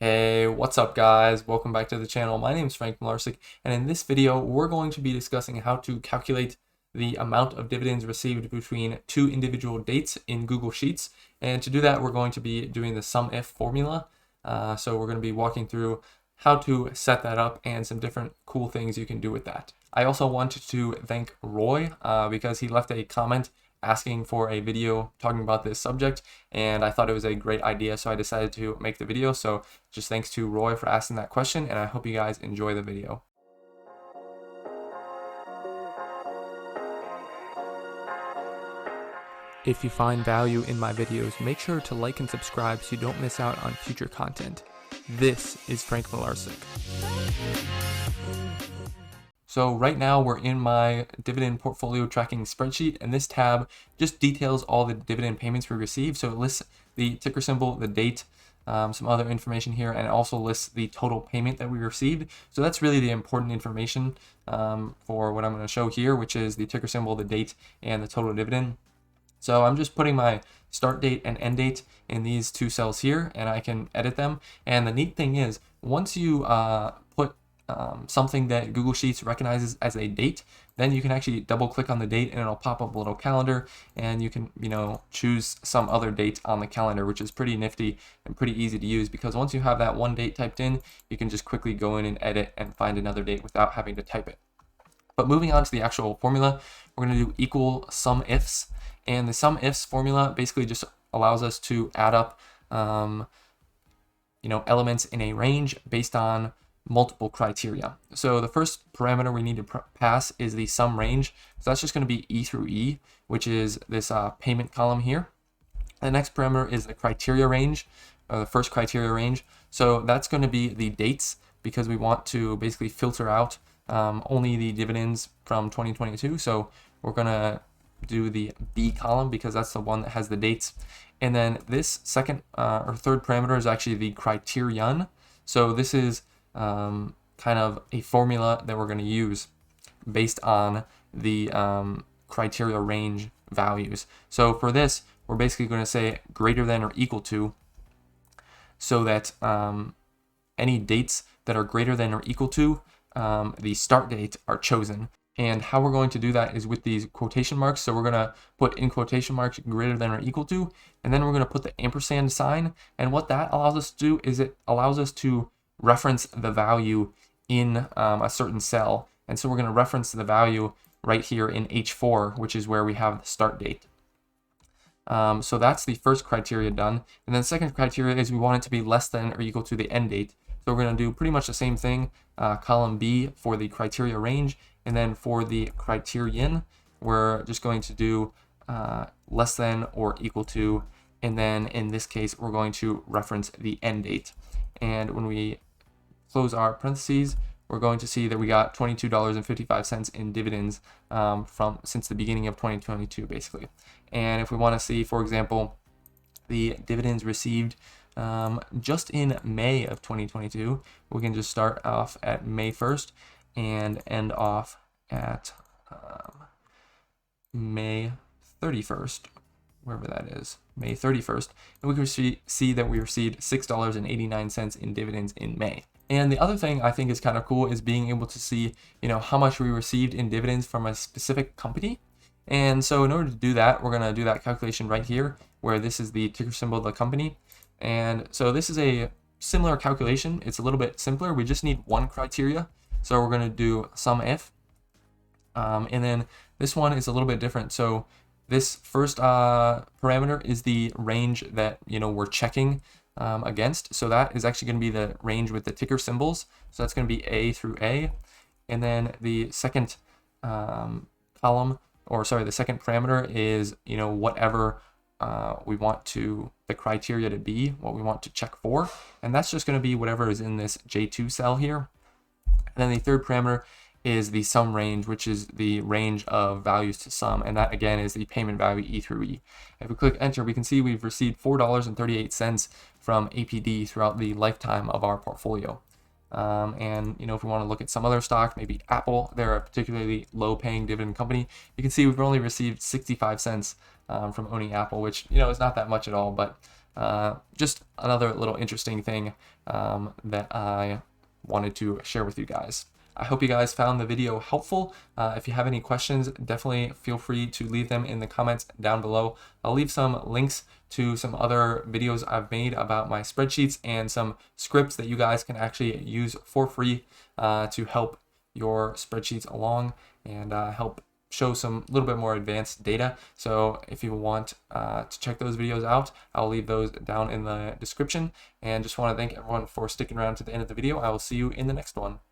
Hey, what's up guys? Welcome back to the channel. My name is Frank Mularcik, and in this video we're going to be discussing how to calculate the amount of dividends received between two individual dates in Google Sheets. And to do that, we're going to be doing the Sumif formula. So we're going to be walking through how to set that up and some different cool things you can do with that. I also wanted to thank Roy because he left a comment asking for a video talking about this subject, and I thought it was a great idea, so I decided to make the video. So just thanks to Roy for asking that question, and I hope you guys enjoy the video. If you find value in my videos, make sure to like and subscribe so you don't miss out on future content. This is Frank Mularcik. So right now we're in my dividend portfolio tracking spreadsheet, and this tab just details all the dividend payments we received. So it lists the ticker symbol, the date, some other information here, and it also lists the total payment that we received. So that's really the important information for what I'm going to show here, which is the ticker symbol, the date, and the total dividend. So I'm just putting my start date and end date in these two cells here, and I can edit them. And the neat thing is, once you put something that Google Sheets recognizes as a date, then you can actually double click on the date and it'll pop up a little calendar, and you can, choose some other date on the calendar, which is pretty nifty and pretty easy to use, because once you have that one date typed in, you can just quickly go in and edit and find another date without having to type it. But moving on to the actual formula, we're going to do equal Sumifs, and the Sumifs formula basically just allows us to add up elements in a range based on multiple criteria. So the first parameter we need to pass is the sum range. So that's just going to be E through E, which is this payment column here. The next parameter is the criteria range, the first criteria range. So that's going to be the dates, because we want to basically filter out only the dividends from 2022. So we're going to do the B column because that's the one that has the dates. And then this second or third parameter is actually the criterion. So this is kind of a formula that we're going to use based on the criteria range values. So for this, we're basically going to say greater than or equal to, so that any dates that are greater than or equal to the start date are chosen. And how we're going to do that is with these quotation marks. So we're going to put in quotation marks greater than or equal to, and then we're going to put the ampersand sign. And what that allows us to do is it allows us to reference the value in a certain cell. And so we're going to reference the value right here in H4, which is where we have the start date. So that's the first criteria done. And then the second criteria is we want it to be less than or equal to the end date. So we're going to do pretty much the same thing, column B for the criteria range, and then for the criterion, we're just going to do less than or equal to, and then in this case, we're going to reference the end date. And when we close our parentheses, we're going to see that we got $22.55 in dividends since the beginning of 2022, basically. And if we want to see, for example, the dividends received just in May of 2022, we can just start off at May 1st and end off at May 31st, wherever that is, May 31st, and we can see that we received $6.89 in dividends in May. And the other thing I think is kind of cool is being able to see, how much we received in dividends from a specific company. And so in order to do that, we're going to do that calculation right here, where this is the ticker symbol of the company. And so this is a similar calculation. It's a little bit simpler. We just need one criteria. So we're going to do Sumif. And then this one is a little bit different. So this first parameter is the range that we're checking against. So that is actually going to be the range with the ticker symbols. So that's going to be A through A. And then the second the second parameter is whatever we want the criteria to be, what we want to check for, and that's just going to be whatever is in this J2 cell here. And then the third parameter is the sum range, which is the range of values to sum, and that again is the payment value E through E. If we click enter, we can see we've received $4.38 from APD throughout the lifetime of our portfolio. And if we want to look at some other stock, maybe Apple, they're a particularly low paying dividend company, you can see we've only received 65 cents from owning Apple, which is not that much at all, but just another little interesting thing that I wanted to share with you guys. I hope you guys found the video helpful. If you have any questions, definitely feel free to leave them in the comments down below. I'll leave some links to some other videos I've made about my spreadsheets and some scripts that you guys can actually use for free to help your spreadsheets along and help show some little bit more advanced data. So if you want to check those videos out, I'll leave those down in the description. And just want to thank everyone for sticking around to the end of the video. I will see you in the next one.